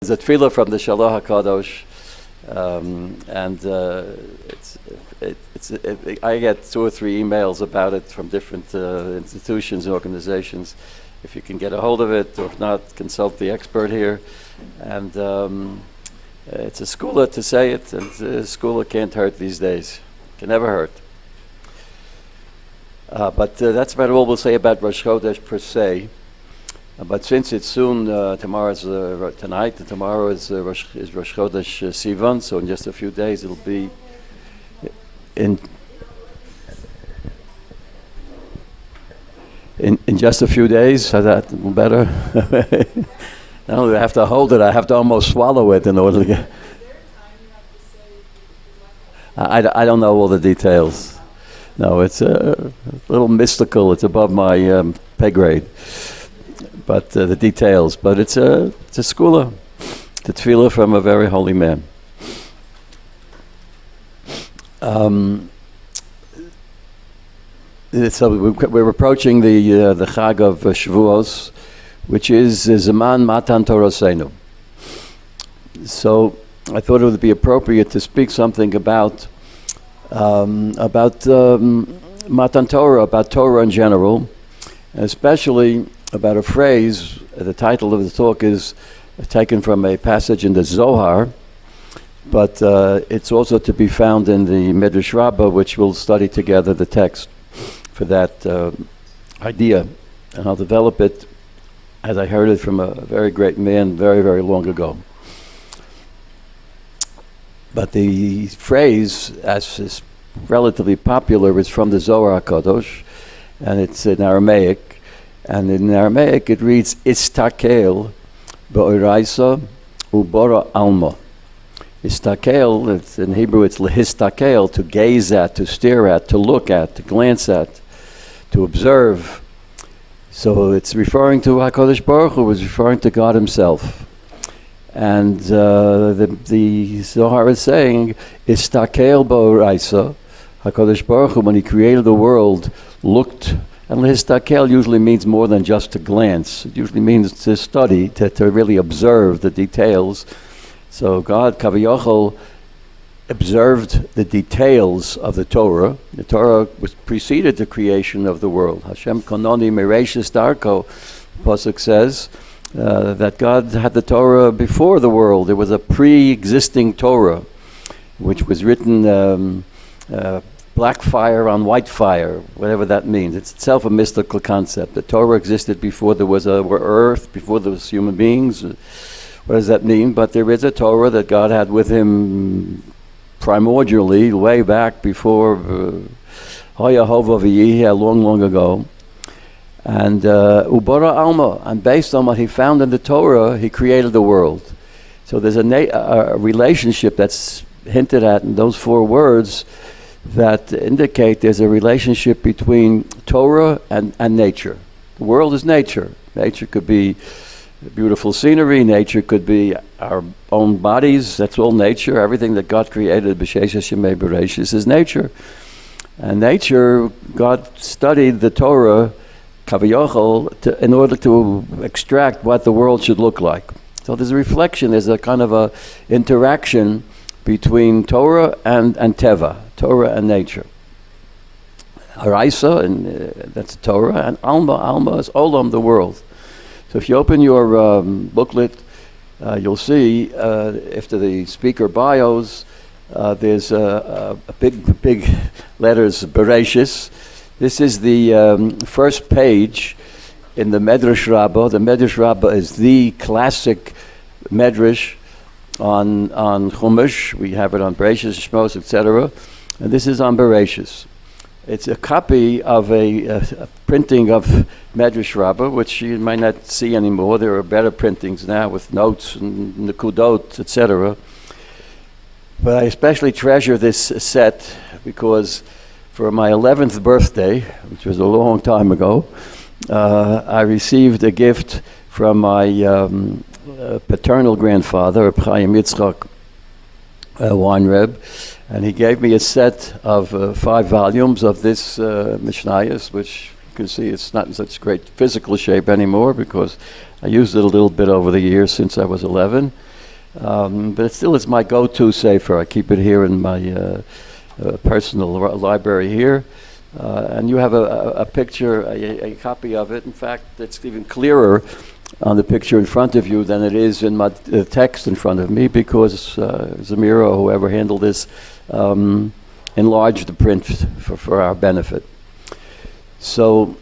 It's a tefillah from the Shalach HaKadosh, I get 2 or 3 emails about it from different institutions and organizations. If you can get a hold of it, or if not, consult the expert here. And it's a skula to say it, and skula can't hurt these days. Can never hurt. But that's about all we'll say about Rosh Chodesh per se. But since it's soon, tomorrow's tonight, and tomorrow is Rosh Chodesh Sivan, so in just a few days it'll be in just a few days. Is that better? Not only do I have to hold it, I have to almost swallow it in order to get. I don't know all the details. No, it's a little mystical. It's above my pay grade. But the details. But it's a skula, the tefillah from a very holy man. So we're approaching the Chag of Shavuos, which is Zaman Matan Torasenu. So I thought it would be appropriate to speak something about Matan Torah, about Torah in general, especially about a phrase. The title of the talk is taken from a passage in the Zohar, but it's also to be found in the Midrash Rabbah, which we'll study together the text for that idea. And I'll develop it as I heard it from a very great man very, very long ago. But the phrase, as is relatively popular, is from the Zohar HaKadosh, and it's in Aramaic. And in Aramaic it reads, Istakel באורייתא וברא עלמא. Istakel, it's in Hebrew it's lehistakel, to gaze at, to stare at, to look at, to glance at, to observe. So it's referring to HaKadosh Baruch Hu, is referring to God himself. And the Zohar is saying, Istakel באורייתא, HaKadosh Baruch Hu, when he created the world, looked. And lehistakel usually means more than just to glance. It usually means to study, to really observe the details. So God, Kaviyachol, observed the details of the Torah. The Torah was preceded the creation of the world. Hashem kononi mereishis darko, Pasuk says, that God had the Torah before the world. There was a pre-existing Torah, which was written black fire on white fire, whatever that means. It's itself a mystical concept. The Torah existed before there was earth, before there was human beings. What does that mean? But there is a Torah that God had with him primordially, way back before Hoya Hova V'Yihya, long, long ago. And U'Bara Alma, and based on what he found in the Torah, he created the world. So there's a relationship that's hinted at in those 4 words that indicate there's a relationship between Torah and nature. The world is nature. Nature could be beautiful scenery. Nature could be our own bodies. That's all nature. Everything that God created, B'Sheshes Yemei Bereshis, is nature. And nature, God studied the Torah, Kaviyachol, in order to extract what the world should look like. So there's a reflection. There's a kind of a interaction between Torah and Teva, Torah and nature. Araisa, and that's Torah, and Alma is Olam, the world. So if you open your booklet, you'll see after the speaker bios, there's a big letters, Bereshis. This is the first page in the Medrash Rabbah. The Medrash Rabbah is the classic Medrash on Chumash. We have it on Bereshis, Shmos, etc. And this is on Bereshis. It's a copy of a printing of Medrash Rabbah, which you might not see anymore. There are better printings now with notes and Nekudot, etc. But I especially treasure this set because for my 11th birthday, which was a long time ago, I received a gift from my paternal grandfather, Reb Chaim Yitzchak Weinreb, and he gave me a set of 5 volumes of this Mishnayos, which you can see it's not in such great physical shape anymore because I used it a little bit over the years since I was 11. but it still is my go-to sefer. I keep it here in my personal library here. And you have a picture, a copy of it. In fact, it's even clearer on the picture in front of you than it is in the text in front of me, because Zamira, or whoever handled this, enlarged the print for our benefit. So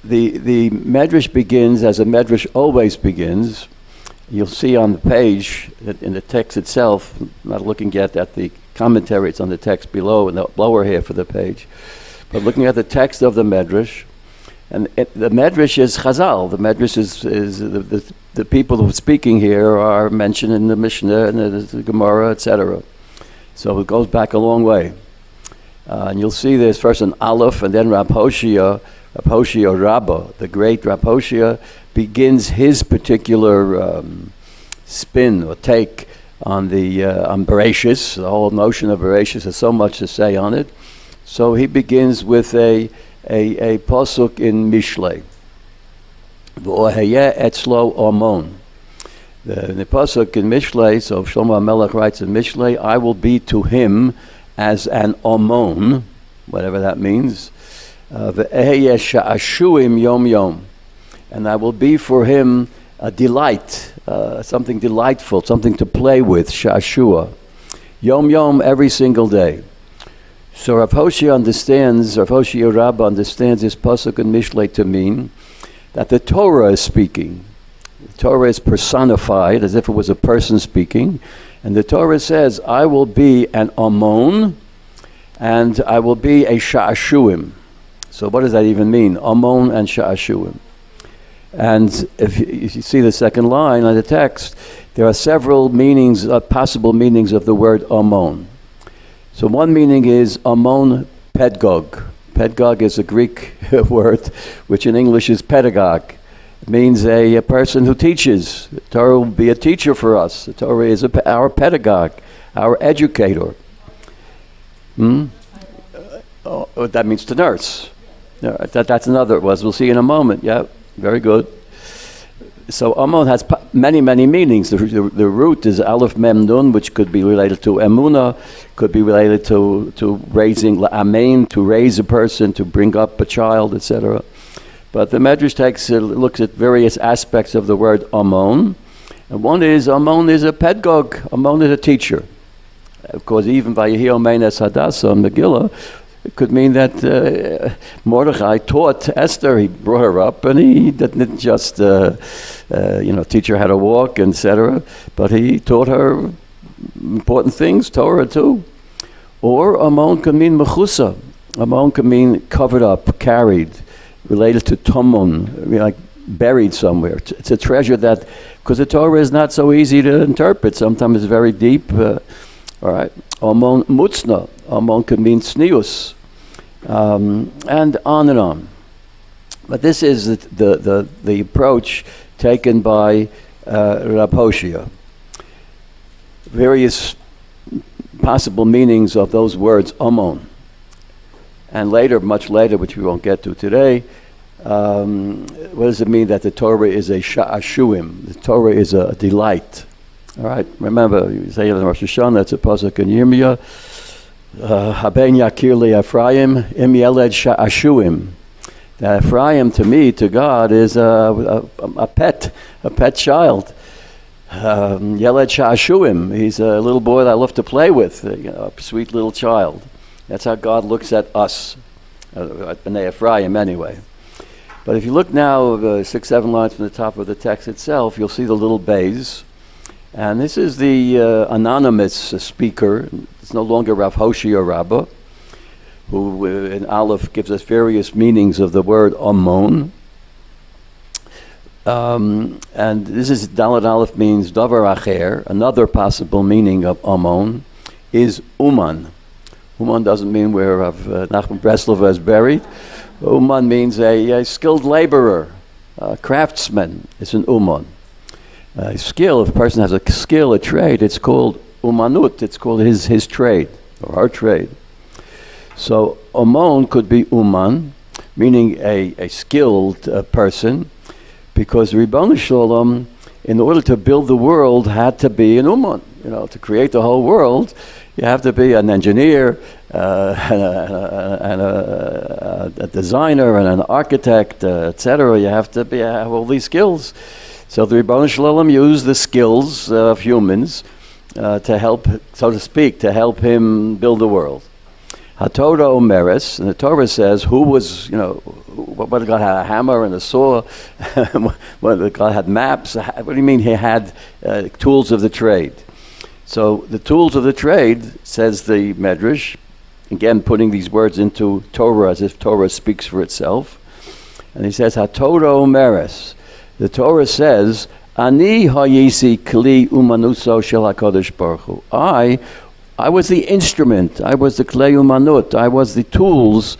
the Medrash begins as a Medrash always begins. You'll see on the page, in the text itself, I'm not looking yet at the commentary, it's on the text below in the lower half of the page, but looking at the text of the Medrash, and the Medrash is Chazal. The Medrash is the people who are speaking here are mentioned in the Mishnah and the Gemara, etc. So it goes back a long way. And you'll see there's first an Aleph, and then Rab Hoshea Rabbah, the great Rab Hoshea, begins his particular spin or take on on Bereshis. The whole notion of Bereshis has so much to say on it. So he begins with a pasuk in Mishlei. V'oheyeh etzlo omon. The pasuk in Mishlei, so Shlomo HaMelech writes in Mishlei, I will be to him as an omon, whatever that means. V'oheyeh sha'ashuim yom yom. And I will be for him a delight, something delightful, something to play with, sha'ashua. Yom yom, every single day. So Rav Hoshea Rabbah understands this pasuk in Mishlei to mean that the Torah is speaking. The Torah is personified as if it was a person speaking. And the Torah says, I will be an Amon and I will be a Sha'ashuim. So what does that even mean? Amon and Sha'ashuim. And if you see the second line of the text, there are several meanings, possible meanings of the word Amon. So one meaning is Amon Pedgog. Pedgog is a Greek word, which in English is pedagogue. It means a person who teaches. The Torah will be a teacher for us. The Torah is our pedagogue, our educator. That means to nurse. That's another, we'll see in a moment. Yeah, very good. So Amon has many, many meanings. The root is Aleph Mem Nun, which could be related to Emunah, could be related to raising Amen, to raise a person, to bring up a child, etc. But the Medrash looks at various aspects of the word Amon. And one is, Amon is a pedagogue. Amon is a teacher. Of course, even by Yehi Omein Es Hadassah in Megillah, it could mean that Mordechai taught Esther. He brought her up, and he didn't just, teach her how to walk, etc. But he taught her important things, Torah too. Or Amon can mean mechusa. Amon can mean covered up, carried, related to tomun, like buried somewhere. It's a treasure that, because the Torah is not so easy to interpret. Sometimes it's very deep. All right. Amon mutzna. Amon can mean snius. And on. But this is the approach taken by Rab Hoshea. Various possible meanings of those words, Amon. And later, much later, which we won't get to today, what does it mean that the Torah is a sha'ashuim? The Torah is a delight. All right, remember, you say in Rosh Hashanah, it's a pasuk in Yirmiyah, Haben yakir li Ephraim, im yeled sha'ashuim. That Ephraim, to me, to God, is a pet child. Yeled sha'ashuim, he's a little boy that I love to play with, a sweet little child. That's how God looks at us, at Bnei Ephraim anyway. But if you look now 6-7 lines from the top of the text itself, you'll see the little bays. And this is the anonymous speaker. It's no longer Rav Hoshea Rabbah, who in Aleph gives us various meanings of the word Amon. And this is Dalet Aleph means Davar Acher. Another possible meaning of Amon is Uman. Uman doesn't mean where Nachman Breslov is buried. Uman means a skilled laborer, a craftsman. It's an Uman. Skill, if a person has a skill, a trade, it's called umanut, it's called his trade, or her trade. So, Amon could be uman, meaning a skilled person, because Ribbon Shalom in order to build the world, had to be an uman. You know, to create the whole world, you have to be an engineer, and a designer, and an architect, etc. You have to have all these skills. So the Ribono Shel Olam used the skills of humans to help, so to speak, to help him build the world. HaTorah Omeres, and the Torah says, who was, you know, what God had a hammer and a saw, what God had maps, what do you mean he had tools of the trade? So the tools of the trade, says the Medrash, again putting these words into Torah as if Torah speaks for itself, and he says, HaTorah Omeres, the Torah says, Ani hayisi kli umanuso shel HaKadosh Baruch Hu. I was the instrument, I was the klei umanut, I was the tools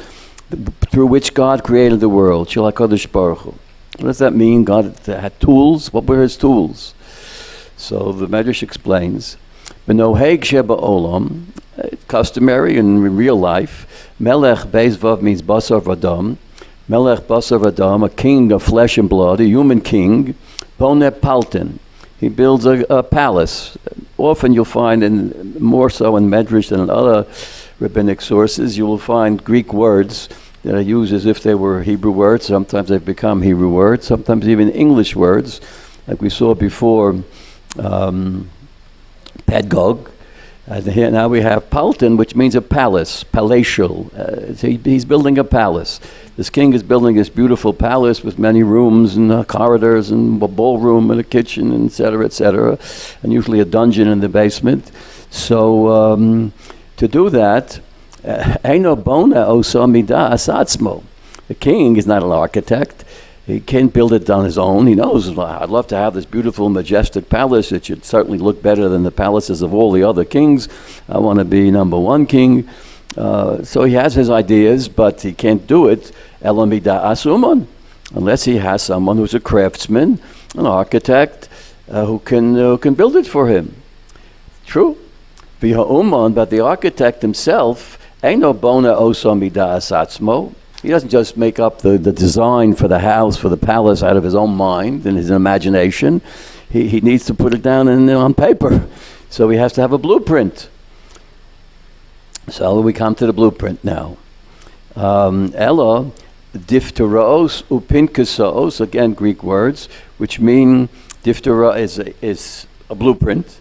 through which God created the world, shel HaKadosh Baruch Hu. What does that mean? God had tools? What were his tools? So the Medrash explains, B'noheg sheba olam, customary in real life, melech beis vav means basar v'adam, melech basar v'adam, a king of flesh and blood, a human king, boneh paltin. He builds a palace. Often you'll find, more so in Medrash than in other rabbinic sources, you will find Greek words that are used as if they were Hebrew words. Sometimes they've become Hebrew words, sometimes even English words, like we saw before, Pedgog. Here now we have Paltin, which means a palace, palatial. He's building a palace. This king is building this beautiful palace with many rooms and corridors and a ballroom and a kitchen, and et cetera, and usually a dungeon in the basement. So to do that, Eino bona osa midas atzmo. The king is not an architect. He can't build it on his own. He knows, I'd love to have this beautiful, majestic palace. It should certainly look better than the palaces of all the other kings. I want to be number one king. So he has his ideas, but he can't do it elamida asuman, unless he has someone who's a craftsman, an architect, who can build it for him. True. Uman, but the architect himself, eino bona osa midas atzmo. He doesn't just make up the design for the house, for the palace out of his own mind and his imagination. He needs to put it down on paper. So he has to have a blueprint. So we come to the blueprint now. Ella, difteros upinkasos, again Greek words, which mean diftera is a blueprint.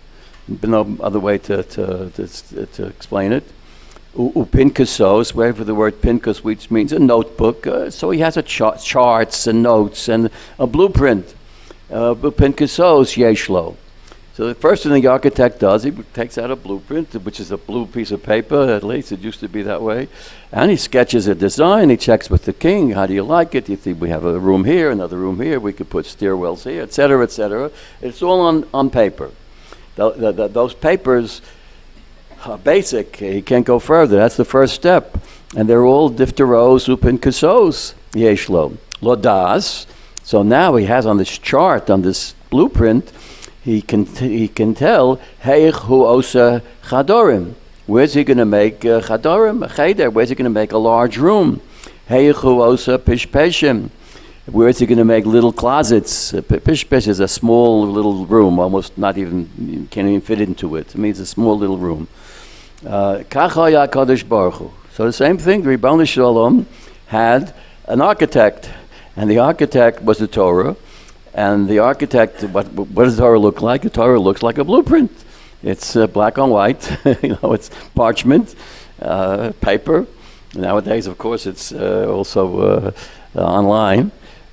No other way to explain it. Upinkasos, wherever the word pinkas, which means a notebook. So he has charts and notes and a blueprint. Upinkasos yeshlo. So the first thing the architect does, he takes out a blueprint, which is a blue piece of paper, at least it used to be that way, and he sketches a design. He checks with the king, how do you like it? Do you think we have a room here, another room here, we could put stairwells here, etc., etc. It's all on paper. Those papers are basic. He can't go further. That's the first step. And they're all difteros upinkasos yeshlo. Lodas. So now he has on this chart, on this blueprint, he can tell, Heich hu osa chadorim. Where's he going to make chadorim, a cheder? Where's he going to make a large room? Heich hu osa pishpeshim. Where's he going to make little closets? Pishpesh is a small little room, almost not even, you can't even fit into it. It means a small little room. Kacha HaKadosh Baruch Hu. So the same thing, the Ribono Shel Olam had an architect, and the architect was the Torah. And the architect, what does the Torah look like? The Torah looks like a blueprint. It's black on white, it's parchment, paper. Nowadays, of course, it's also online,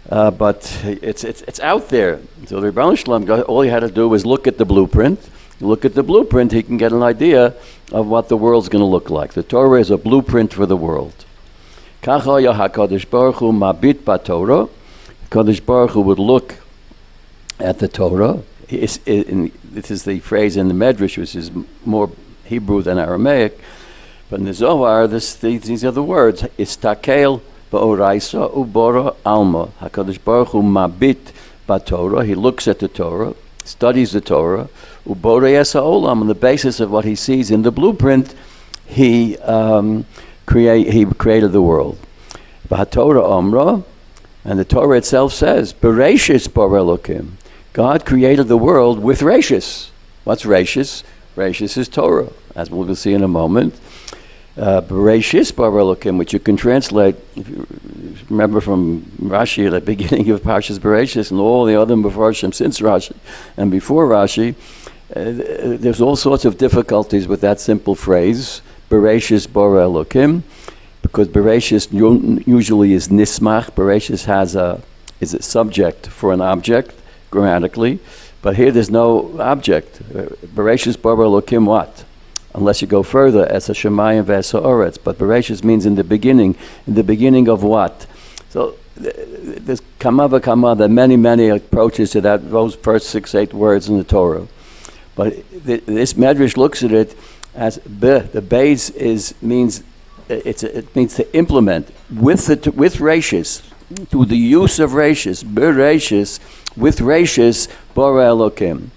but it's out there. So the Ribono Shel Olam, all he had to do was look at the blueprint. Look at the blueprint, he can get an idea of what the world's going to look like. The Torah is a blueprint for the world. Kacha HaKadosh Baruch Hu mabit b'Torah. HaKadosh Baruch Hu would look at the Torah. This is the phrase in the Medrash, which is more Hebrew than Aramaic. But in the Zohar, these are the words. Istakal ba'oraisa u'bora alma. HaKadosh Baruch Hu mabit b'Torah. He looks at the Torah, studies the Torah. U'boreyes ha'olam. On the basis of what he sees in the blueprint, he created the world. V'haTorah omra. And the Torah itself says, Bereshis bara Elokim. God created the world with Rashis. What's Rashis? Rashis is Torah, as we'll see in a moment. Bereshis bara Elokim, which you can translate, if you remember from Rashi at the beginning of Parshas Bereshis and all the other Mefarshim since Rashi and before Rashi, there's all sorts of difficulties with that simple phrase, Bereshis bara Elokim, because Bereshis usually is nismach. Bereshis is a subject for an object, grammatically, but here there's no object. Bereshis bara Elokim what? Unless you go further, es hashamayim ve'es ha'oretz. But Bereshis means in the beginning of what? So there's kama v'kama, there are many approaches to those first 6-8 words in the Torah. But this Medrash looks at it as the base means to implement with Rashis, through the use of Rashis, Bereshis, with Rashis, bara Elokim.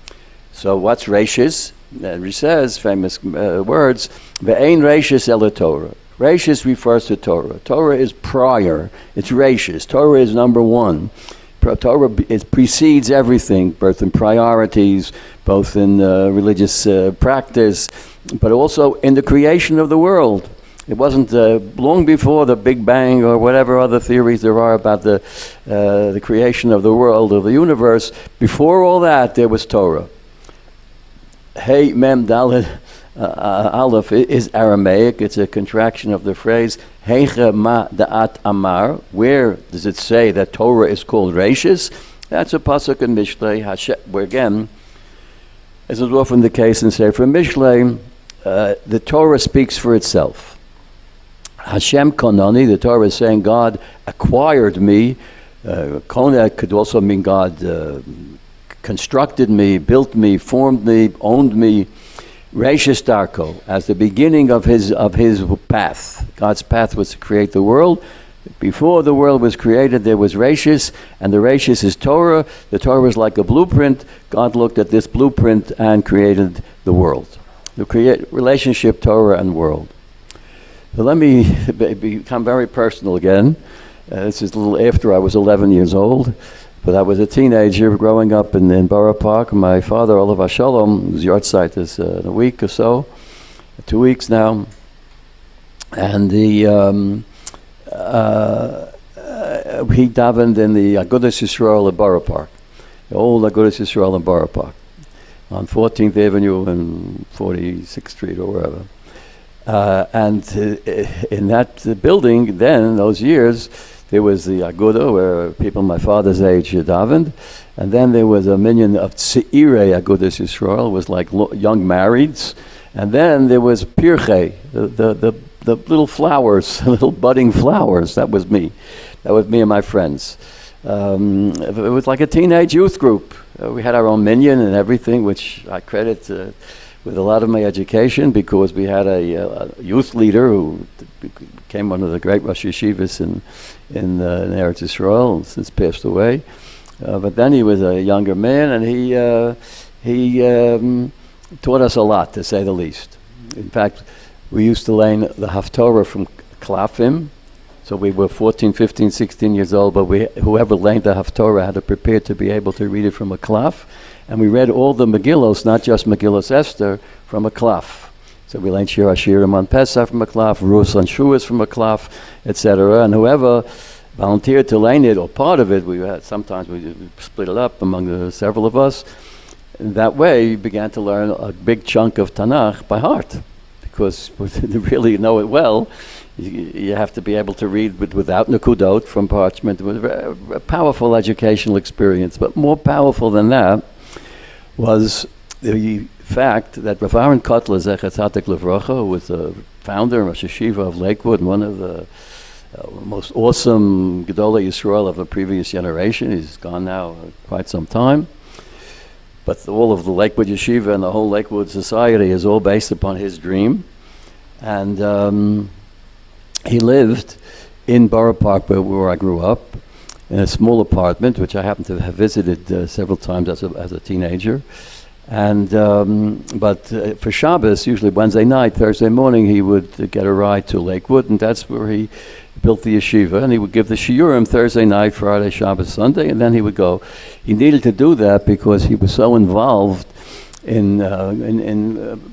So what's Rashis? And he says, famous words, Ve'ein Rashis ela Torah. Rashis refers to Torah. Torah is prior. It's Rashis. Torah is number one. Torah precedes everything, both in priorities, both in religious practice, but also in the creation of the world. It wasn't long before the Big Bang or whatever other theories there are about the creation of the world, of the universe. Before all that, there was Torah. Hey Mem Dalet Aleph is Aramaic. It's a contraction of the phrase Heicha Ma Da'at Amar. Where does it say that Torah is called Rashis? That's a pasuk in Mishlei, where again, as is often the case in Sefer Mishlei, the Torah speaks for itself. Hashem Konani, the Torah is saying God acquired me. Kona could also mean God constructed me, built me, formed me, owned me. Rashis Darko, as the beginning of his path. God's path was to create the world. Before the world was created, there was Rashis, and the Rashis is Torah. The Torah is like a blueprint. God looked at this blueprint and created the world. The relationship, Torah and world. So let me become very personal again. This is a little after I was 11 years old. But I was a teenager growing up in Borough Park. My father, Olav Shalom, whose yahrzeit is in a week or so, 2 weeks now. And he davened in the Agudas Yisrael in Borough Park, the old Agudas Yisrael in Borough Park, on 14th Avenue and 46th Street or wherever. And in that building then, in those years, there was the Aguda, where people my father's age davened, and then there was a minyan of Tzeirei Agudas Yisrael, was like young marrieds, and then there was Pirchei, the little flowers, little budding flowers. That was me and my friends. It was like a teenage youth group. We had our own minyan and everything, which I credit with a lot of my education, because we had a youth leader who became one of the great Rosh Yeshivas in Eretz Yisrael, and since passed away. But then he was a younger man, and he taught us a lot, to say the least. In fact, we used to learn the Haftorah from Klafim. So we were 14, 15, 16 years old, but whoever learned the Haftorah had to prepare to be able to read it from a klaf. And we read all the Megillos, not just Megillos Esther, from a klaf. So we learned Shir HaShirim on Pesach from a klaf, Rus on Shuas from a klaf, etc. And whoever volunteered to learn it, or part of it, sometimes we split it up among several of us. And that way, we began to learn a big chunk of Tanakh by heart, because to really know it well, you have to be able to read without Nakudot from parchment. It was a powerful educational experience. But more powerful than that was the fact that Rav Aaron Kotler, Zecher Tzadik Livrocha, who was the founder of Rosh Yeshiva of Lakewood, and one of the most awesome Gedolei Yisrael of the previous generation. He's gone now quite some time. But all of the Lakewood Yeshiva and the whole Lakewood society is all based upon his dream. And he lived in Borough Park, where I grew up, in a small apartment, which I happened to have visited several times as a teenager. And but for Shabbos, usually Wednesday night, Thursday morning, he would get a ride to Lakewood, and that's where he built the yeshiva, and he would give the shiurim Thursday night, Friday, Shabbos, Sunday, and then he would go. He needed to do that because he was so involved in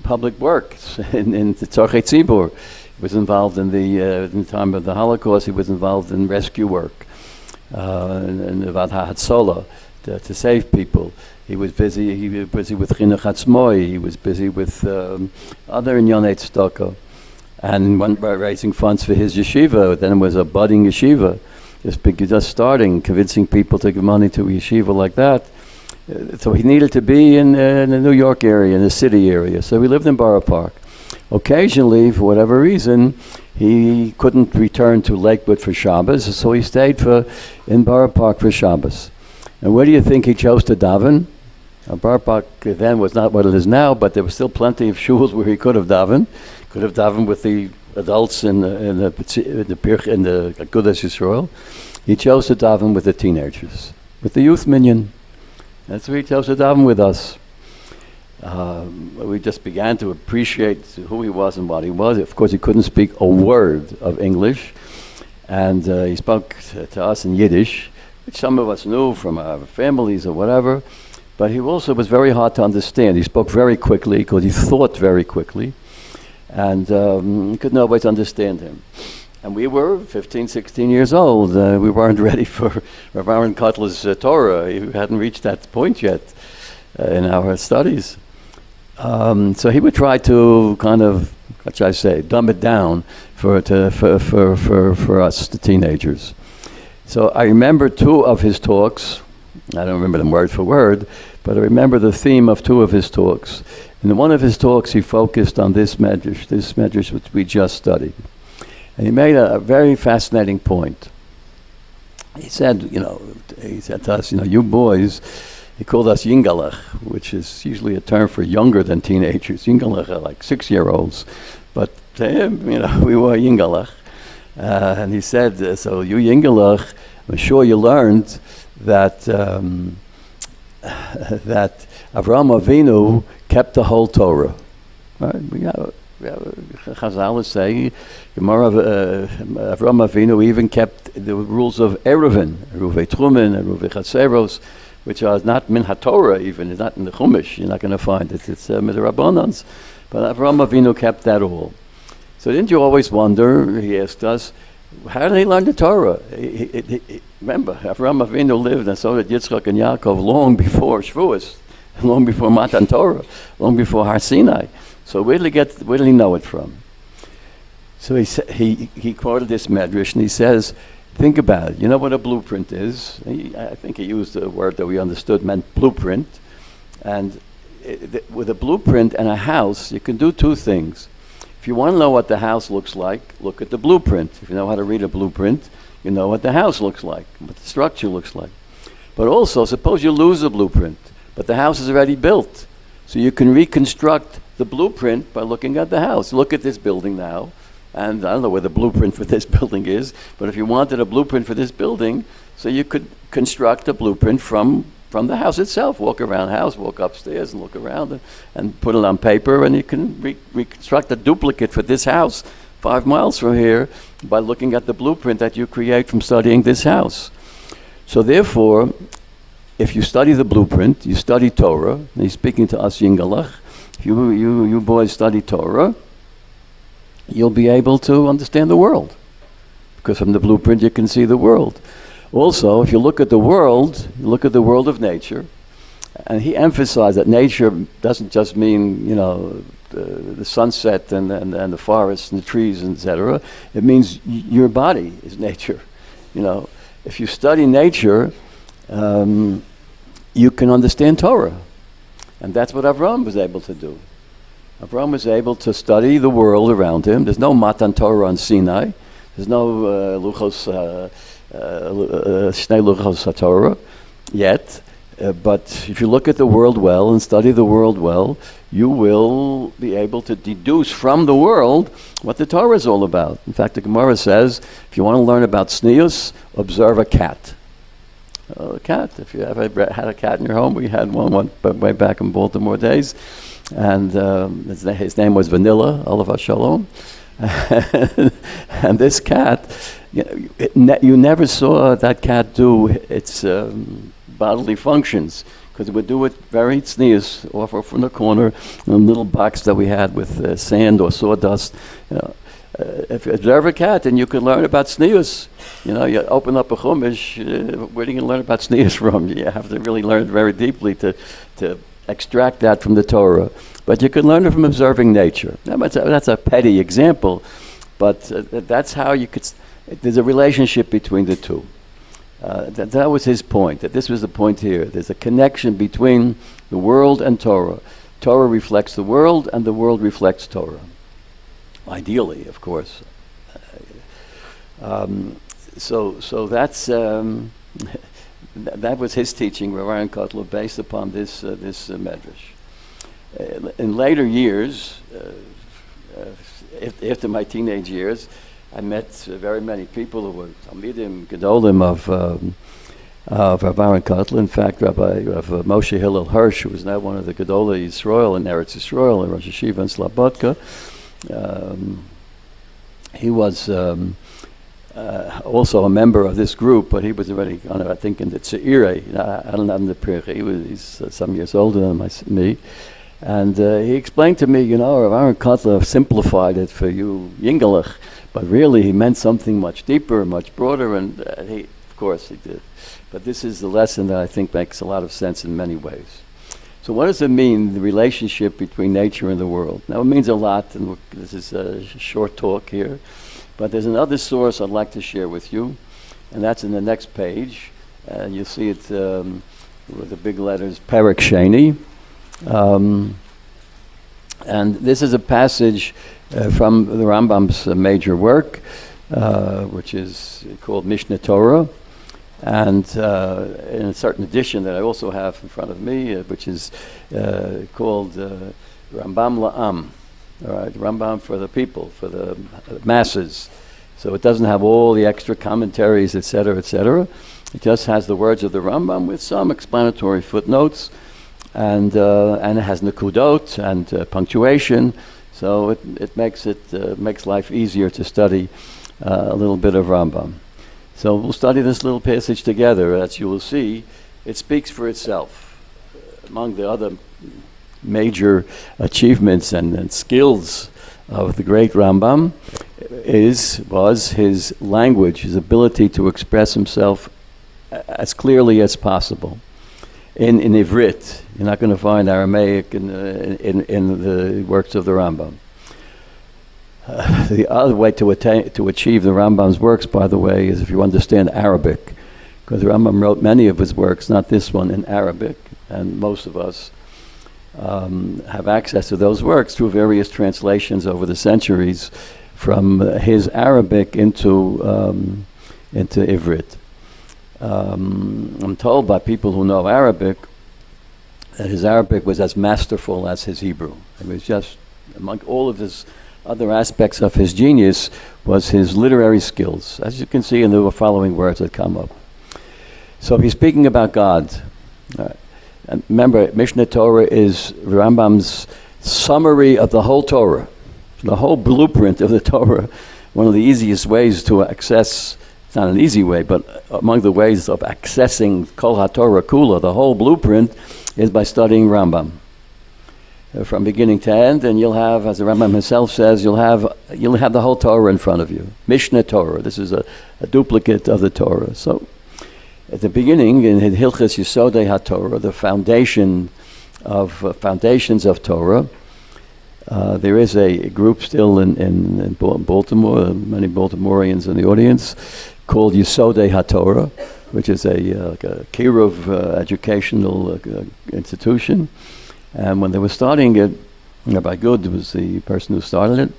public works, in the Tzorchei Tzibur. He was involved in the time of the Holocaust. He was involved in rescue work, and about Hatzola, to save people. He was busy. He was busy with Chinuch Atzmoi. He was busy with other Inyanei Tzedakah, and went by raising funds for his yeshiva. Then it was a budding yeshiva, just starting, convincing people to give money to a yeshiva like that. So he needed to be in the New York area, in the city area. So we lived in Borough Park. Occasionally, for whatever reason, he couldn't return to Lakewood for Shabbos, so he stayed in Borough Park for Shabbos. And where do you think he chose to daven? Borough Park then was not what it is now, but there were still plenty of shuls where he could have davened. Could have davened with the adults in the Chodesh Yisrael. He chose to daven with the teenagers, with the youth minyan. That's where he chose to daven with us. We just began to appreciate who he was and what he was. Of course, he couldn't speak a word of English, and he spoke to us in Yiddish, which some of us knew from our families or whatever, but he also was very hard to understand. He spoke very quickly because he thought very quickly, and you couldn't always understand him. And we were 15, 16 years old. We weren't ready for Rav Aaron Kotler's Torah. He hadn't reached that point yet in our studies. So he would try to kind of, what should I say, dumb it down for us, the teenagers. So I remember two of his talks. I don't remember them word for word, but I remember the theme of two of his talks. In one of his talks, he focused on this medrash which we just studied. And he made a very fascinating point. He said to us, you boys, he called us Yingalach, which is usually a term for younger than teenagers. Yingalach are like 6-year-olds, but to him, we were Yingalach. And he said, so you Yingalach, I'm sure you learned that that Avraham Avinu kept the whole Torah. Right? We have Chazal say, Avraham Avinu even kept the rules of Erevin, Eruvei Trumin, Eruvei Chatzeros, which are not min HaTorah even, it's not in the Chumash, you're not going to find it, it's midrabbanans. But Avraham Avinu kept that all. So didn't you always wonder, he asked us, how did he learn the Torah? Remember, Avraham Avinu lived, and so did Yitzchak and Yaakov, long before Shavuos, long before Matan Torah, long before Har Sinai. So where did he know it from? So he quoted this medrash, and he says, think about it. You know what a blueprint is? I think he used a word that we understood meant blueprint. And with a blueprint and a house, you can do two things. If you want to know what the house looks like, look at the blueprint. If you know how to read a blueprint, you know what the house looks like, what the structure looks like. But also, suppose you lose a blueprint, but the house is already built. So you can reconstruct the blueprint by looking at the house. Look at this building now, and I don't know where the blueprint for this building is, but if you wanted a blueprint for this building, so you could construct a blueprint from the house itself. Walk around the house, walk upstairs and look around and put it on paper, and you can reconstruct a duplicate for this house 5 miles from here by looking at the blueprint that you create from studying this house. So therefore, if you study the blueprint, you study Torah, and he's speaking to us Yingalach, if you boys study Torah, you'll be able to understand the world. Because from the blueprint you can see the world. Also, if you look at the world, you look at the world of nature, and he emphasized that nature doesn't just mean, the sunset and the forests and the trees, etc. It means your body is nature. If you study nature, you can understand Torah. And that's what Avraham was able to do. Avraham was able to study the world around him. There's no Matan Torah on Sinai. There's no Shnei Luchos HaTorah yet. But if you look at the world well and study the world well, you will be able to deduce from the world what the Torah is all about. In fact, the Gemara says, if you want to learn about tznius, observe a cat. A cat. If you ever had a cat in your home, we had one way back in Baltimore days, and his name was Vanilla, Olav Shalom, And this cat, you never saw that cat do its bodily functions, because it would do it very tznius, off from the corner, in a little box that we had with sand or sawdust. If you observe a cat, then you can learn about tznius. You open up a chumash, where are you going to learn about tznius from? You have to really learn it very deeply to extract that from the Torah. But you can learn it from observing nature. That's a petty example, but that's how you could. There's a relationship between the two. That was his point. That this was the point here. There's a connection between the world and Torah. Torah reflects the world, and the world reflects Torah. Ideally, of course. So that's that was his teaching, Rav Aaron Kotler, based upon this medrash. In later years, after my teenage years, I met very many people who were Talmidim, Gedolim of Rav Aaron Kotler. In fact, Rabbi Moshe Hillel Hirsch, who is now one of the Gedolei Yisrael in Eretz Yisrael, in Rosh Yeshiva in Slobodka. He was also a member of this group, but he was already kind of, I think, in the Tzeire. I don't know, in the Pirche. He's some years older than me. And he explained to me, Rav Aaron Kotler simplified it for you Yingelach, but really he meant something much deeper, much broader, and of course he did. But this is the lesson that I think makes a lot of sense in many ways. So what does it mean, the relationship between nature and the world? Now it means a lot, and this is a short talk here, but there's another source I'd like to share with you, and that's in the next page. You'll see it with the big letters, Perek Sheni. And this is a passage from the Rambam's major work, which is called Mishneh Torah. And in a certain edition that I also have in front of me, which is called Rambam La'am, all right, Rambam for the people, for the masses. So it doesn't have all the extra commentaries, etc., etc. It just has the words of the Rambam with some explanatory footnotes, and it has nekudot and punctuation. So it makes life easier to study a little bit of Rambam. So we'll study this little passage together. As you will see, it speaks for itself. Among the other major achievements and skills of the great Rambam was his language, his ability to express himself as clearly as possible. In Ivrit, you're not going to find Aramaic in the works of the Rambam. The other way to achieve the Rambam's works, by the way, is if you understand Arabic, because the Rambam wrote many of his works, not this one, in Arabic, and most of us have access to those works through various translations over the centuries from his Arabic into Ivrit. I'm told by people who know Arabic that his Arabic was as masterful as his Hebrew. It was just, among all of his other aspects of his genius, was his literary skills, as you can see in the following words that come up. So he's speaking about God. And remember, Mishneh Torah is Rambam's summary of the whole Torah, the whole blueprint of the Torah. One of the easiest ways to access, it's not an easy way, but among the ways of accessing Kol HaTorah Kula, the whole blueprint, is by studying Rambam. From beginning to end, and you'll have, as the Rambam himself says, you'll have the whole Torah in front of you. Mishneh Torah. This is a duplicate of the Torah. So, at the beginning, in Hilchos Yesodei HaTorah, the foundations of Torah, there is a group still in Baltimore, many Baltimoreans in the audience, called Yesodei HaTorah, which is a Kiruv educational institution. And when they were starting it, Rabbi Good was the person who started it,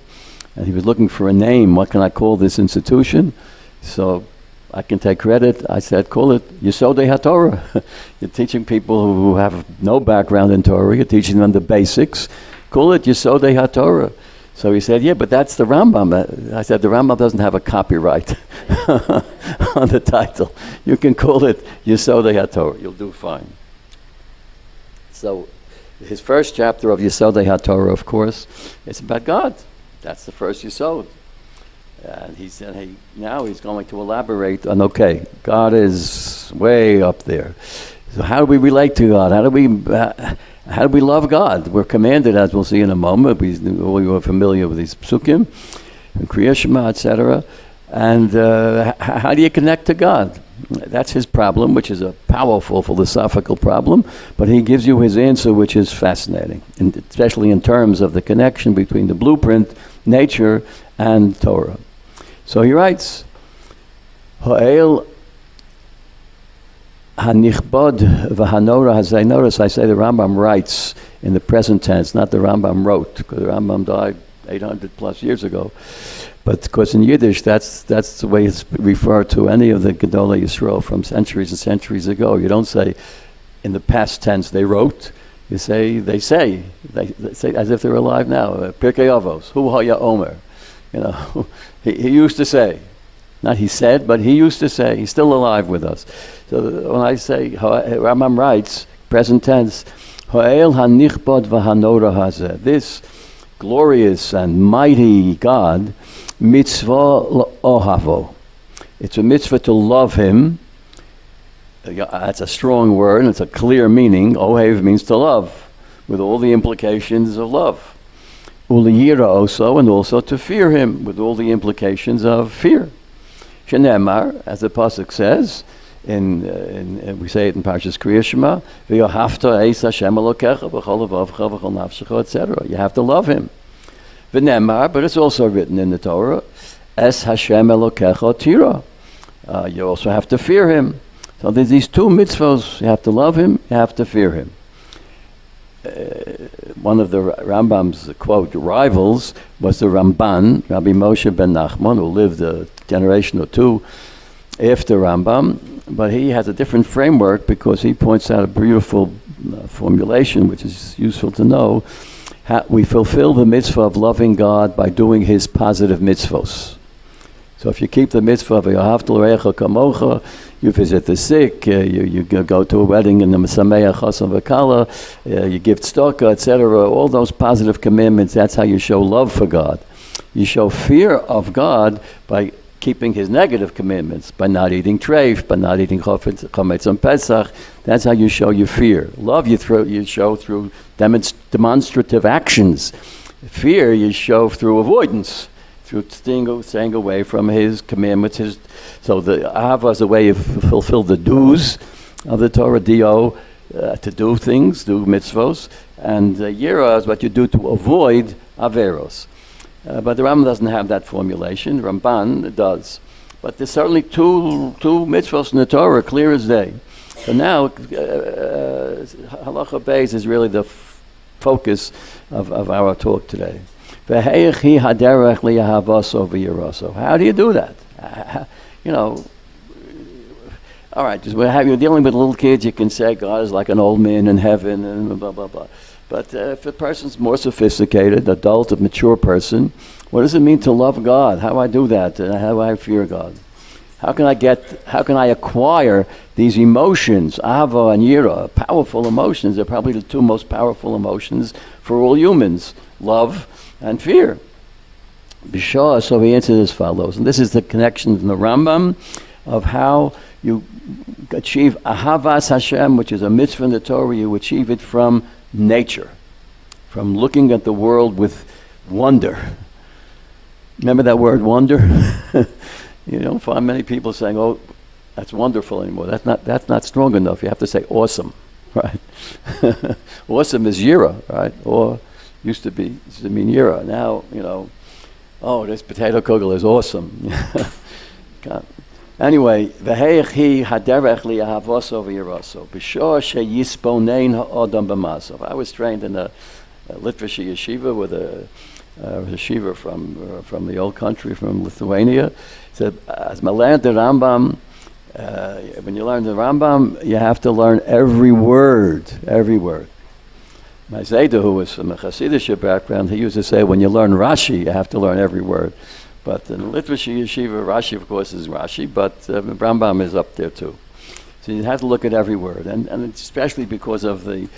and he was looking for a name. What can I call this institution? So I can take credit. I said, call it Yesodei HaTorah. You're teaching people who have no background in Torah. You're teaching them the basics. Call it Yesodei HaTorah. So he said, yeah, but that's the Rambam. I said, the Rambam doesn't have a copyright on the title. You can call it Yesodei HaTorah. You'll do fine. So his first chapter of Yesodei HaTorah, of course, is about God. That's the first yesod. And he said, now he's going to elaborate on, okay, God is way up there. So how do we relate to God? How do we love God? We're commanded, as we'll see in a moment. We were familiar with these psukim, and Kriya Shema, etc. And how do you connect to God? That's his problem, which is a powerful philosophical problem, but he gives you his answer, which is fascinating, and especially in terms of the connection between the blueprint, nature, and Torah. So he writes, Ha'el hanichbod v'hanora hazeh. Notice I say the Rambam writes in the present tense, not the Rambam wrote, because the Rambam died 800 plus years ago. But because in Yiddish, that's the way it's referred to any of the Gedolei Yisrael from centuries and centuries ago. You don't say in the past tense they wrote. You say they say as if they're alive now. Pirkei Avos, Hu Haya Omer. You know, he used to say. Not he said, but he used to say. He's still alive with us. So when I say, Rambam writes, present tense, Ha'el hanichbod v'hanora hazeh. This glorious and mighty God, mitzvah ohavo. It's a mitzvah to love him. That's a strong word, and it's a clear meaning. Ohev means to love, with all the implications of love. Uliyira also, and also to fear him, with all the implications of fear. Shenemar, as the pasuk says, we say it in Parshas Kriya Shema, v'yohavta eis Hashem Elokecha b'chol levavcha v'chol nafshecha, etc. You have to love him. V'nemar, but it's also written in the Torah, es Hashem Elokecha tira. You also have to fear him. So there's these two mitzvos. You have to love him, you have to fear him. One of the Rambam's, quote, rivals was the Ramban, Rabbi Moshe ben Nachman, who lived a generation or two after Rambam, but he has a different framework because he points out a beautiful formulation, which is useful to know. We fulfill the mitzvah of loving God by doing his positive mitzvos. So if you keep the mitzvah of Yahavta l'recha kamocha, you visit the sick, you go to a wedding in the Mesameach Chasam V'Kala, you give tzedakah, etc. All those positive commandments, that's how you show love for God. You show fear of God by keeping his negative commandments, by not eating treif, by not eating chametz on Pesach. That's how you show your fear. Love you show through demonstrative actions. Fear you show through avoidance, through staying away from his commandments. So the Ahava is a way to fulfill the do's of the Torah, D-O, to do things, do mitzvos, and Yira is what you do to avoid Averos. But the Rambam doesn't have that formulation. Ramban does. But there's certainly two mitzvos in the Torah, clear as day. So now, Halacha Beis is really the focus of our talk today. How do you do that? All right, you're dealing with little kids, you can say God is like an old man in heaven and blah, blah, blah. But if a person's more sophisticated, adult, a mature person, what does it mean to love God? How do I do that? How do I fear God? How can I acquire these emotions, Ahava and Yira, powerful emotions? They're probably the two most powerful emotions for all humans, love and fear. Bishah, so he answered as follows, and this is the connection in the Rambam of how you achieve Ahavas Hashem, which is a mitzvah in the Torah. You achieve it from nature, from looking at the world with wonder. Remember that word, wonder? You don't find many people saying, "Oh, that's wonderful" anymore. That's not strong enough. You have to say awesome, right? Awesome is yira, right? Or used to mean yira. Now, oh, this potato kugel is awesome. Anyway, v'heichi haderech li ahavos over yiraso b'shor sheyisponein ha'odam b'masav. I was trained in a Litvish yeshiva with a yeshiva from the old country, from Lithuania. Said, as I learned the Rambam, when you learn the Rambam, you have to learn every word. My Zayda, who was from a Hasidic background, he used to say, when you learn Rashi, you have to learn every word. But in the Litvish yeshiva, Rashi, of course, is Rashi, but Rambam is up there too. So you have to look at every word, and especially because of the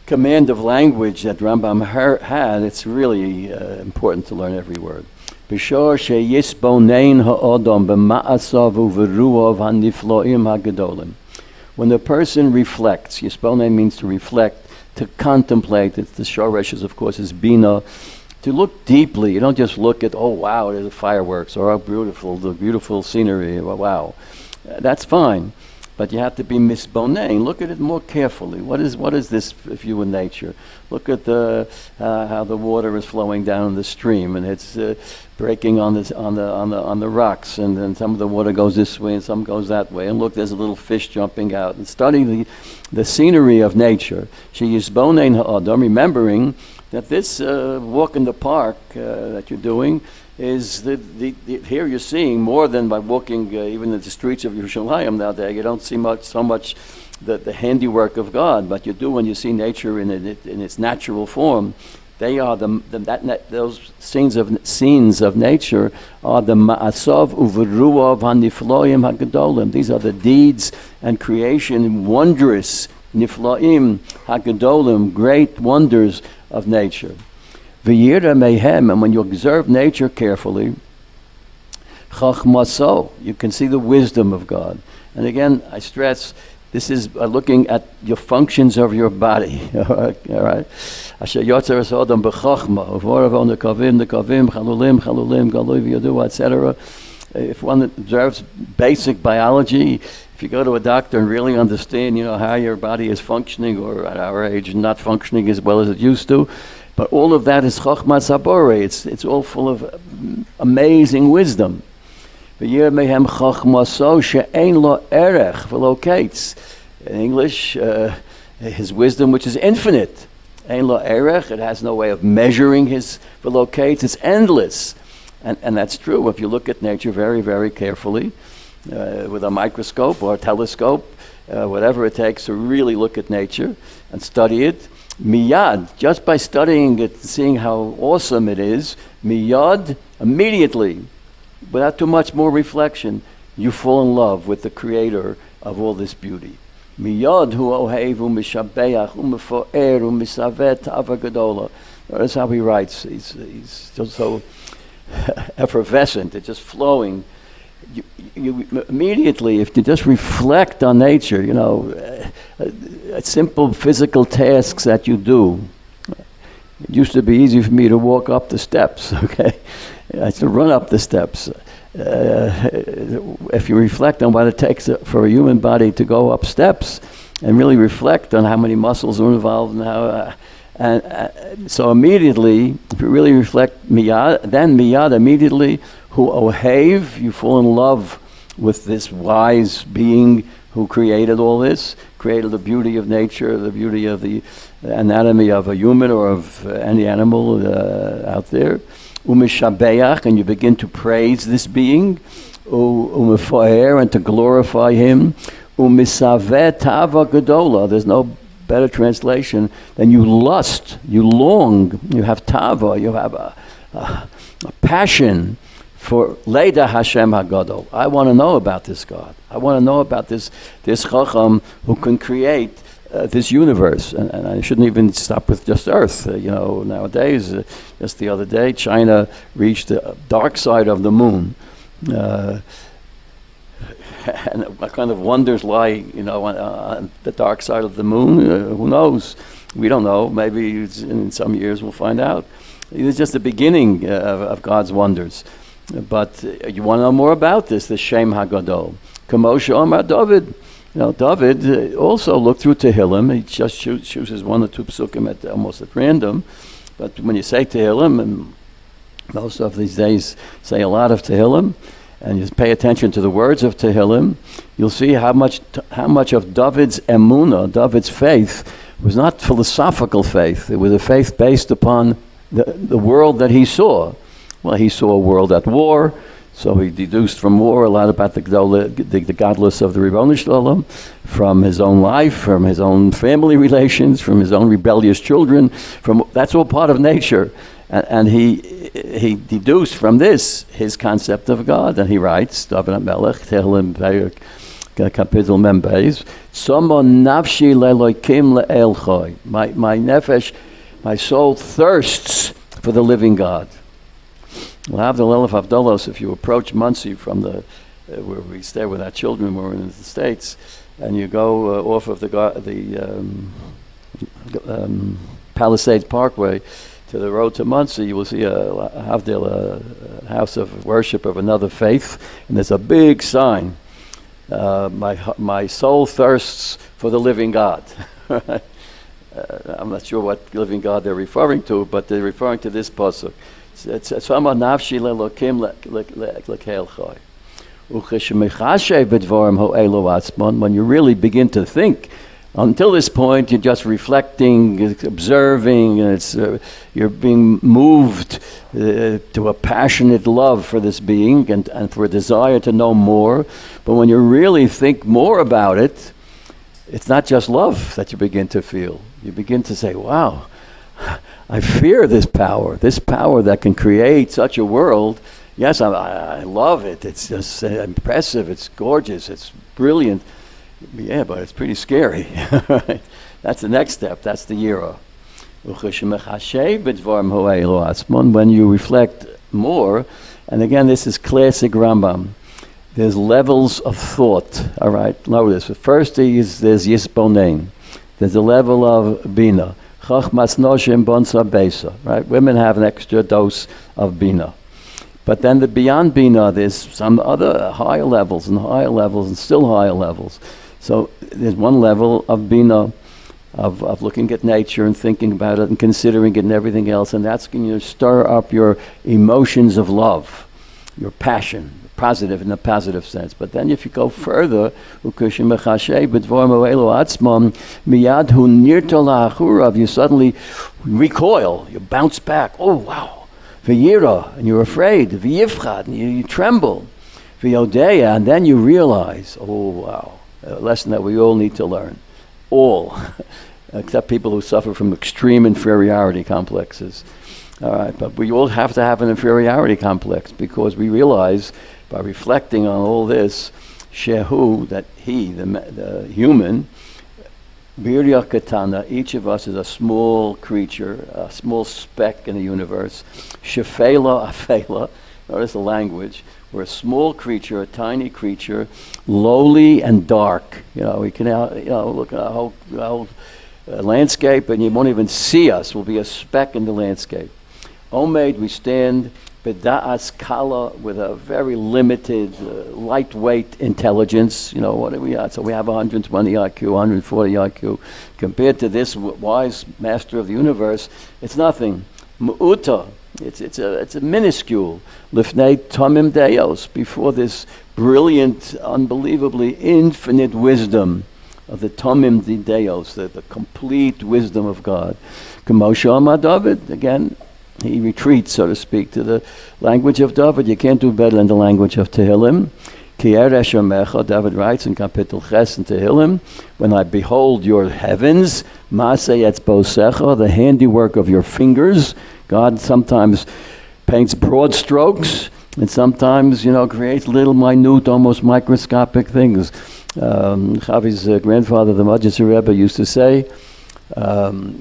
command of language that Rambam had, it's really important to learn every word. B'shor sheyisbonein ha'odom b'ma'asav u'veruav ha'nifloim ha'gedolim. When the person reflects, yisbonein means to reflect, to contemplate. It's the shoresh, of course, is bina. To look deeply. You don't just look at, oh wow, there's the fireworks, or oh beautiful, the beautiful scenery. Wow, that's fine. But you have to be misbonein. Look at it more carefully. What is this view in nature? Look at how the water is flowing down the stream, and it's breaking on the rocks, and then some of the water goes this way and some goes that way. And look, there's a little fish jumping out. And studying the scenery of nature. She is bonein ha'adam, remembering that this walk in the park that you're doing is here you're seeing more than by walking even in the streets of Yerushalayim nowadays. You don't see so much the handiwork of God, but you do when you see nature in its natural form. They are those scenes of nature are the ma'asav uveruav hanifloim hagedolim. These are the deeds and creation, wondrous nifloim hagedolim, great wonders of nature. V'yira mehem, and when you observe nature carefully, chachmaso, you can see the wisdom of God. And again, I stress, this is looking at your functions of your body. All right. Asher yotzer es odam b'chachma, uvorav nekavim, chalulim, galui v'yadu, etc. If one observes basic biology, if you go to a doctor and really understand, how your body is functioning, or at our age not functioning as well as it used to, but all of that is chokhmah sabore. It's all full of amazing wisdom. In English, his wisdom, which is infinite. Ein lo erech, it has no way of measuring his velokates. It's endless. And that's true if you look at nature very, very carefully with a microscope or a telescope, whatever it takes to really look at nature and study it. Miyad, just by studying it, seeing how awesome it is, miyad, immediately, without too much more reflection, you fall in love with the creator of all this beauty. Miyad hu ohev u'mishabeach u'mefo'er u'misavet ta'ava gadola. That's how he writes. He's just so effervescent. It's just flowing. You immediately, if you just reflect on nature, simple physical tasks that you do. It used to be easy for me to walk up the steps, okay? I used to run up the steps. If you reflect on what it takes for a human body to go up steps, and really reflect on how many muscles are involved and how... so immediately, if you really reflect miyad, immediately, hu ohev, you fall in love with this wise being who created all this, created the beauty of nature, the beauty of the anatomy of a human or of any animal out there. Umishabeach, and you begin to praise this being, umefoer, and to glorify him. Umisavet tava gadola. There's no better translation than you lust, you long, you have tava, you have a passion for Leida Hashem HaGadol. I want to know about this God. I want to know about this Chacham who can create this universe. And I shouldn't even stop with just Earth. Nowadays, just the other day, China reached the dark side of the moon. And what kind of wonders lie, on the dark side of the moon? Who knows? We don't know. Maybe in some years we'll find out. It's just the beginning of God's wonders. But you want to know more about this, the Shem HaGadol. Kamosha Omar David. David also looked through Tehillim. He just chooses one or two psukim almost at random. But when you say Tehillim, and most of these days say a lot of Tehillim, and you pay attention to the words of Tehillim, you'll see how much of David's emunah, David's faith, was not philosophical faith. It was a faith based upon the world that he saw. Well, he saw a world at war, so he deduced from war a lot about the godless of the Ribono Shel Olam, from his own life, from his own family relations, from his own rebellious children. That's all part of nature. And he deduced from this his concept of God, and he writes, David HaMelech, Tehillim, Kapitel Mem Beis. Tzoma nafshi lelokim le'el choy. My nefesh, my soul thirsts for the living God. We'll have the Lelef Avdolos if you approach Muncie from the where we stay with our children when we're in the States, and you go off of the Palisades Parkway to the road to Muncie, you will see a house of worship of another faith, and there's a big sign, my soul thirsts for the living God. I'm not sure what living God they're referring to, but they're referring to this pasuk. It's Tzoma nafshi lelokim le'el choy. When you really begin to think, until this point you're just reflecting, observing, and you're being moved to a passionate love for this being and for a desire to know more. But when you really think more about it, it's not just love that you begin to feel. You begin to say, wow, I fear this power that can create such a world. Yes, I love it. It's just impressive. It's gorgeous. It's brilliant. Yeah, but it's pretty scary. Right? That's the next step. That's the yira. When you reflect more, and again, this is classic Rambam. There's levels of thought. All right, notice. First there's yisbonein. There's a level of bina. Chachmas noshim bonsa besa. Right, women have an extra dose of bina. But then beyond bina, there's some other higher levels and still higher levels. So there's one level of bina, of looking at nature and thinking about it and considering it and everything else, and that's going to stir up your emotions of love, your passion, positive in a positive sense. But then if you go further, you suddenly recoil, you bounce back. Oh wow. V'yira, and you're afraid. V'yifchad, and you tremble. V'yodeya, and then you realize, oh wow, a lesson that we all need to learn. All, except people who suffer from extreme inferiority complexes. All right, but we all have to have an inferiority complex because we realize by reflecting on all this, shehu, that he, the human, Birya Katana, each of us is a small creature, a small speck in the universe. Shefela Afela, notice the language. We're a small creature, a tiny creature, lowly and dark. We can look at our whole landscape and you won't even see us. We'll be a speck in the landscape. Omed, we stand B'da'as kala, with a very limited, lightweight intelligence. What do we have? So we have 120 IQ, 140 IQ. Compared to this wise master of the universe, it's nothing. Mu'uta, it's a minuscule. Lifnei tomim deos, before this brilliant, unbelievably infinite wisdom of the tomim deos, the complete wisdom of God. K'moshe Amar David, again, he retreats, so to speak, to the language of David. You can't do better than the language of Tehillim. Ki eresh omecha, David writes in Kapitel Ches in Tehillim, when I behold your heavens, Maaseh etzbosecha, the handiwork of your fingers. God sometimes paints broad strokes, and sometimes, creates little minute, almost microscopic things. Chavi's grandfather, the Majlis Rebbe, used to say,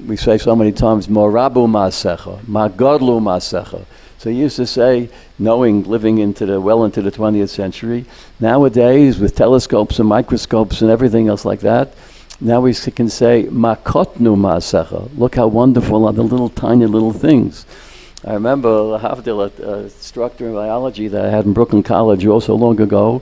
we say so many times, Morabu Maasecha, Magodlu Maasecha. So he used to say, living into the 20th century, nowadays with telescopes and microscopes and everything else like that, now we can say, Makotnu Maasecha. Look how wonderful are the little tiny little things. I remember Havdil, an instructor in biology that I had in Brooklyn College also long ago.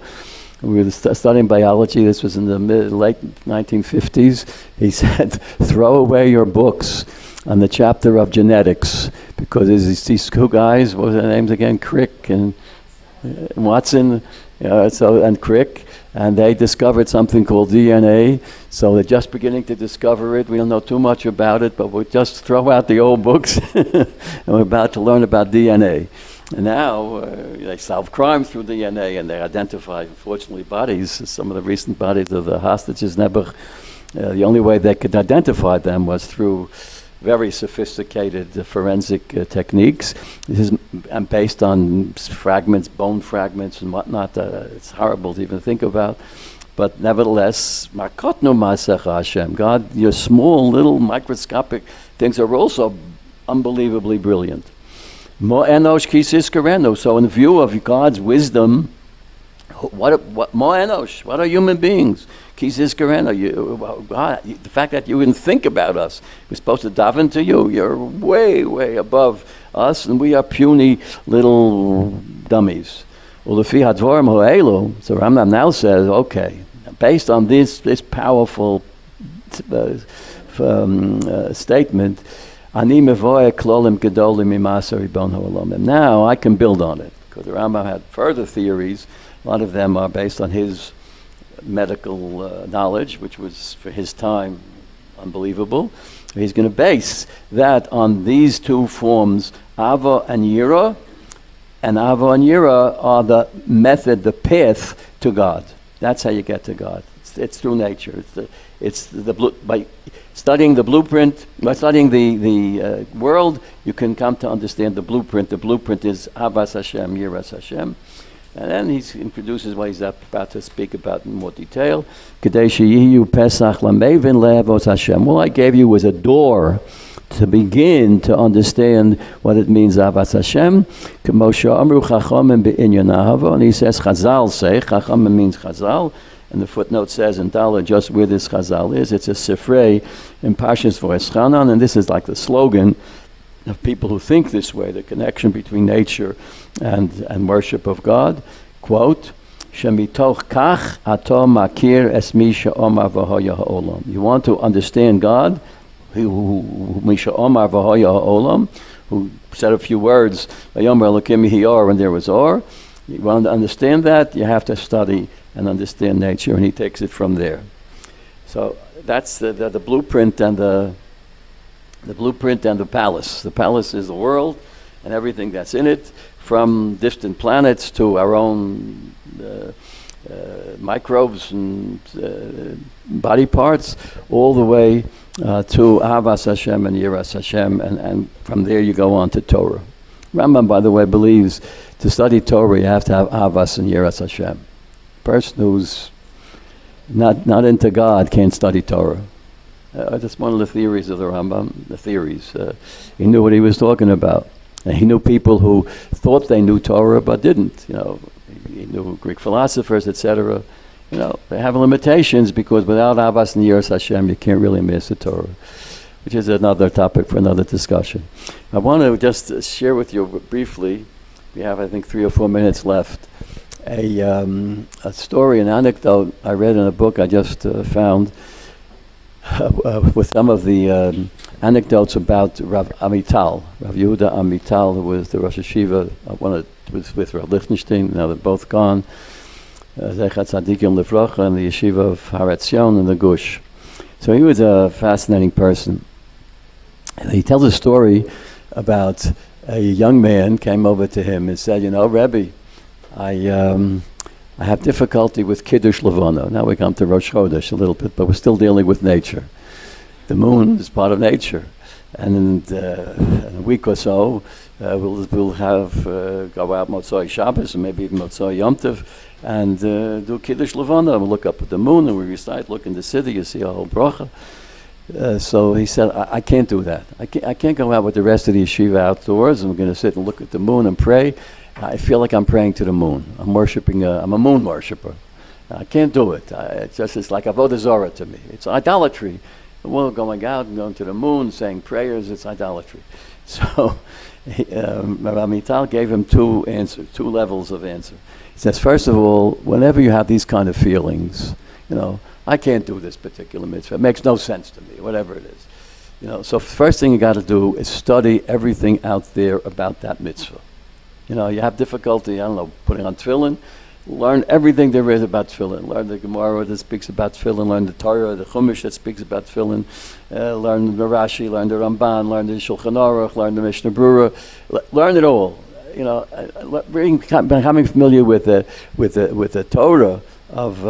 We were studying biology. This was in the late 1950s. He said, throw away your books on the chapter of genetics, because there's these two guys, what were their names again? Crick and Watson, and Crick, and they discovered something called DNA. So they're just beginning to discover it. We don't know too much about it, but we'll just throw out the old books and we're about to learn about DNA. And now they solve crime through DNA, and they identify, unfortunately, bodies. Some of the recent bodies of the hostages, Nebuch, the only way they could identify them was through very sophisticated forensic techniques. This is based on fragments, bone fragments and whatnot. It's horrible to even think about. But nevertheless, Makotnu Masecha Hashem, God, your small little microscopic things are also unbelievably brilliant. Mo enosh ki siskerenu. So in view of God's wisdom, what Mo enosh? What are human beings? Ki siskerenu. God, the fact that you didn't think about us, we're supposed to daven to you. You're way, way above us, and we are puny little dummies. Ulefi hadvorim ho'elu. So Rambam now says, okay, based on this powerful statement, ani mevoya klolim gedolim mimaser ribon ha'olam. Now I can build on it, because the Rambam had further theories. A lot of them are based on his medical knowledge, which was for his time unbelievable. He's going to base that on these two forms, Ava and Yira. And Ava and Yira are the method, the path to God. That's how you get to God. It's through nature. By studying the blueprint, by studying the world, you can come to understand the blueprint. The blueprint is Avas Hashem, Yiras Hashem. And then he introduces what he's about to speak about in more detail. Pesach Hashem. All I gave you was a door to begin to understand what it means, Avas Hashem. And he says, Chazal say, Chacham means Chazal. And the footnote says in Dala just where this Chazal is. It's a Sifrei in Pashas V'Eschanan, and this is like the slogan of people who think this way, the connection between nature and worship of God. Quote, Shemitoch kach ato makir es mi she'omar v'hoya ha'olam. You want to understand God, who said a few words, when there was or. You want to understand that, you have to study and understand nature, and he takes it from there. So that's the blueprint and the blueprint and the palace. The palace is the world and everything that's in it, from distant planets to our own microbes and body parts, all the way to Avas Hashem and Yiras Hashem, and from there you go on to Torah. Rambam, by the way, believes to study Torah you have to have Avas and Yiras Hashem. A person who's not into God can't study Torah. That's one of the theories of the Rambam. The theories. He knew what he was talking about, and he knew people who thought they knew Torah but didn't. He knew Greek philosophers, etc. They have limitations, because without Avas and Yiras Hashem, you can't really master Torah, which is another topic for another discussion. I want to just share with you briefly, we have I think 3 or 4 minutes left, a story, an anecdote I read in a book I just found, with some of the anecdotes about Rav Amital, Rav Yehuda Amital, who was the Rosh Hashiva, was with Rav Lichtenstein. Now they're both gone. Zechat Tzadikim Lefrocha, and the yeshiva of Har Etzion in the Gush. So he was a fascinating person. And he tells a story about a young man came over to him and said, Rebbe, I have difficulty with Kiddush Levana. Now we come to Rosh Chodesh a little bit, but we're still dealing with nature. The moon is part of nature. And in a week or so, we'll have go out Motzoi Shabbos, and maybe even Motzoi Yom Tov, and do Kiddush Levana. We'll look up at the moon, and we recite, look in the city, you see a whole bracha. So he said, I can't do that. I can't go out with the rest of the yeshiva outdoors, and we're going to sit and look at the moon and pray. I feel like I'm praying to the moon. I'm a moon worshiper. I can't do it. It's like avodah zarah to me. It's idolatry. Well, going out and going to the moon, saying prayers, it's idolatry. So Rabbi Mital gave him two levels of answer. He says, first of all, whenever you have these kind of feelings, I can't do this particular mitzvah. It makes no sense to me, whatever it is. So first thing you got to do is study everything out there about that mitzvah. You have difficulty, putting on tefillin. Learn everything there is about tefillin. Learn the Gemara that speaks about tefillin. Learn the Torah, the Chumash that speaks about tefillin. Learn the Rashi. Learn the Ramban. Learn the Shulchan Aruch. Learn the Mishnah Brura. Learn it all. Becoming familiar with the Torah of,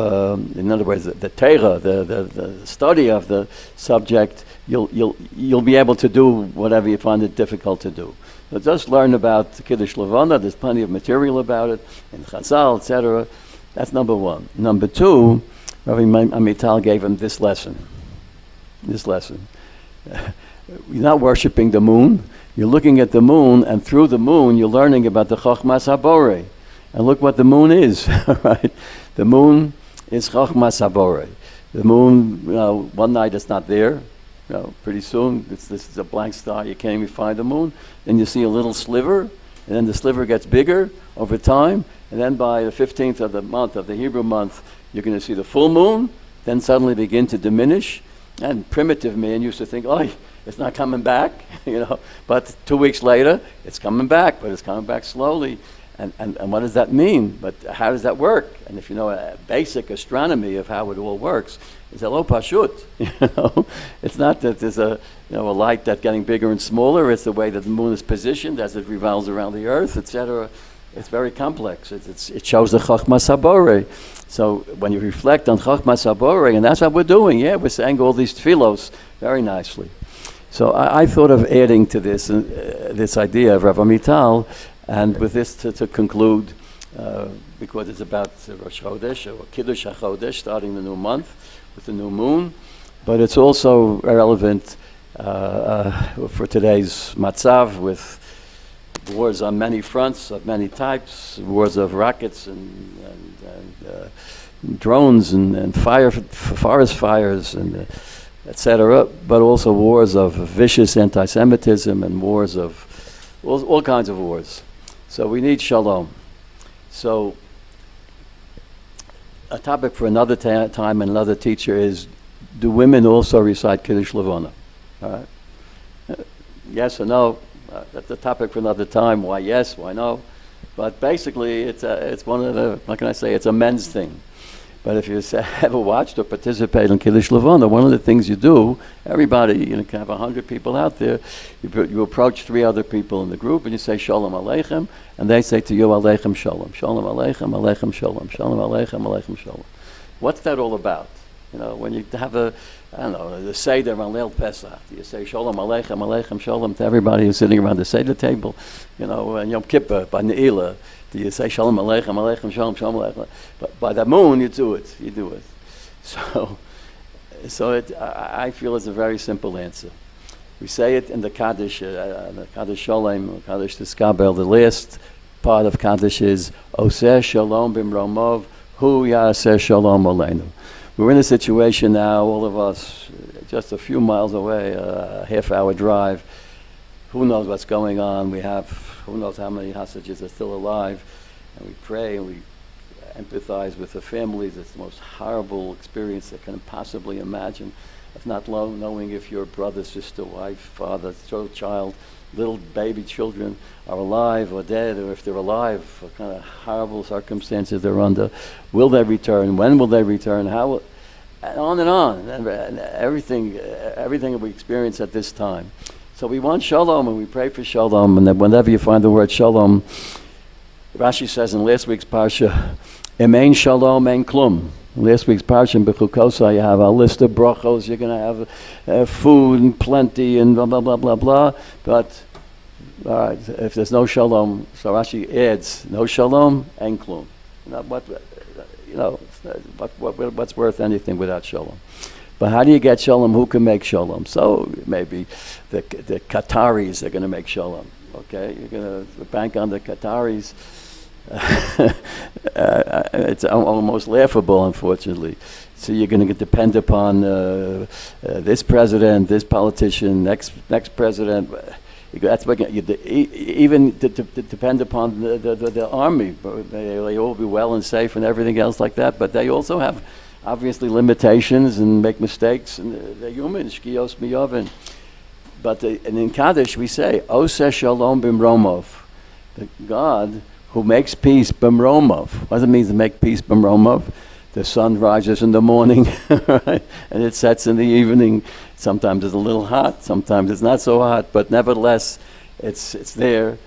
in other words, the Torah, the study of the subject. You'll be able to do whatever you find it difficult to do. So just learn about Kiddush Levana. There's plenty of material about it in Chazal, etc. That's number one. Number two, Rabbi Amital gave him this lesson. You're not worshiping the moon. You're looking at the moon, and through the moon, you're learning about the Chochmas HaBorei. And look what the moon is, right? The moon is Chochmas HaBorei. The moon, one night it's not there. Pretty soon, this is a blank star. You can't even find the moon. Then you see a little sliver, and then the sliver gets bigger over time. And then by the 15th of the month, of the Hebrew month, you're going to see the full moon, then suddenly begin to diminish. And primitive man used to think, oh, it's not coming back, But 2 weeks later, it's coming back, but it's coming back slowly. And what does that mean? But how does that work? And if you know a basic astronomy of how it all works, it's a lo pashut. It's not that there's a light that's getting bigger and smaller. It's the way that the moon is positioned as it revolves around the earth, etc. It's very complex. It shows the Chochmas HaBorei. So when you reflect on Chochmas HaBorei, and that's what we're doing, we're saying all these tefillos very nicely. So I thought of adding to this this idea of Rav Amital, and with this to conclude, because it's about Rosh Chodesh, or Kiddush HaChodesh, starting the new month with the new moon, but it's also relevant for today's matzav with wars on many fronts of many types, wars of rockets and drones and forest fires and etc., but also wars of vicious anti-Semitism and wars of all kinds of wars. So we need shalom. So a topic for another time and another teacher is, do women also recite Kiddush Levana? All right. Yes or no? That's a topic for another time. Why yes? Why no? But basically, it's one of the, what can I say? It's a men's thing. But if you ever watched or participate in Kiddush Levana, one of the things you do, everybody, you can have 100 people out there, you approach 3 other people in the group and you say Shalom Aleichem, and they say to you Aleichem Shalom, Shalom Aleichem, Aleichem Shalom, Shalom Aleichem, Aleichem Shalom. What's that all about? When you have the Seder on Leil Pesach, you say Shalom Aleichem, Aleichem Shalom to everybody who's sitting around the Seder table, and Yom Kippur, by Ne'ilah, you say Shalom Aleichem, Aleichem Shalom, Shalom Aleichem. But by the moon, you do it. So I feel it's a very simple answer. We say it in the Kaddish, Kaddish Shalom, Kaddish Tiskabel. The last part of Kaddish is Oseh Shalom Bimromov, Hu Yaseh Shalom Aleinu. We're in a situation now, all of us, just a few miles away, a half-hour drive. Who knows what's going on? We have, who knows how many hostages are still alive. And we pray and we empathize with the families. It's the most horrible experience they can possibly imagine, of not knowing if your brother, sister, wife, father, child, little baby children are alive or dead, or if they're alive, what kind of horrible circumstances they're under. Will they return? When will they return? How? And on and on. And everything that we experience at this time. So we want shalom, and we pray for shalom. And then whenever you find the word shalom, Rashi says in last week's parsha, Em ein shalom ein klum. In last week's parsha in Bechukosa, you have a list of brachos. You're going to have food and plenty and blah, blah, blah, blah, blah. But, all right, if there's no shalom, so Rashi adds, no shalom ein klum. What's worth anything without shalom? But how do you get shalom? Who can make shalom? So maybe the Qataris are going to make shalom. Okay, you're going to bank on the Qataris. It's almost laughable, unfortunately. So you're going to depend upon this president, this politician, next president. That's what even to depend upon the army. They all be well and safe and everything else like that. But they also have obviously limitations and make mistakes, and they're human. Shkios miyovin. But and in Kaddish we say Oseh Shalom Bimromov, the God who makes peace Bimromov. What does it mean to make peace Bimromov? The sun rises in the morning, right? And it sets in the evening. Sometimes it's a little hot, sometimes it's not so hot, but nevertheless, it's there.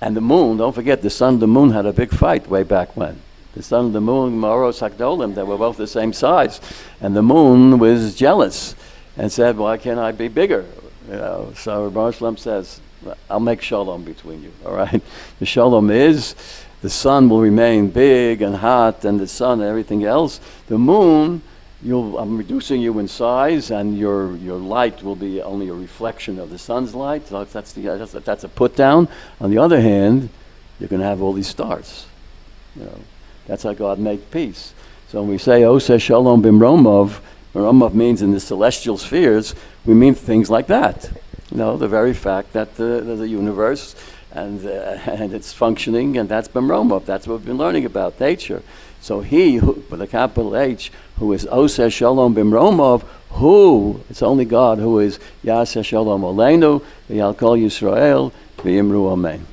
And the moon, don't forget, the sun and the moon had a big fight way back when. The sun and the moon, Moros Hakdolim, they were both the same size. And the moon was jealous and said, why can't I be bigger? So Rabbi Shalom says, I'll make shalom between you, all right? The shalom is the sun will remain big and hot, and the sun and everything else. The moon, I'm reducing you in size, and your light will be only a reflection of the sun's light. So that's a put down. On the other hand, you're going to have all these stars. That's how God made peace. So when we say Oseh Shalom Bimromov, Bimromov means in the celestial spheres, we mean things like that. The very fact that the universe and it's functioning, and that's Bimromov. That's what we've been learning about nature. So he, with a capital H, who is Oseh Shalom Bimromov, it's only God who is Yaseh Shalom Aleinu, V'yal Kol Yisrael, V'yimru Amen.